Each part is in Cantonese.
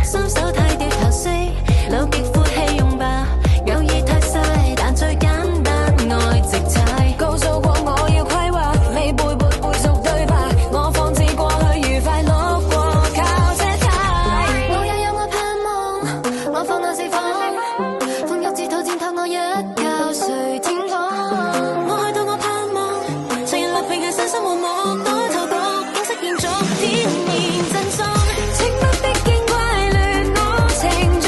雙手剃掉頭飾，留極闊氣用吧。有意太細，但最簡單愛直踩。告訴過我要規劃，未背熟對白。我放置過去愉快樂過，靠這太。我也有我盼望，我放眼四方，風入指頭踐踏我一覺誰天光。我去到我盼望，誰人立並係身心和睦，多透過景色延續天然真相。請不必見怪亂我程序，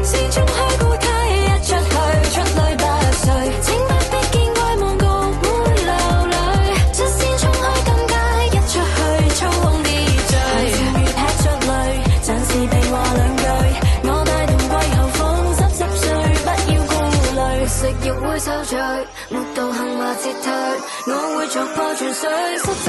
是衝開固梯一出淚不碎。請不必見怪夢局會流淚，率先衝開金階一出去操控秩序。如劈出淚，暫時被話兩句，我帶同季候風濕碎，不要顧慮。食慾會受罪，沒道行話撤退，我會逐破泉水濕濕。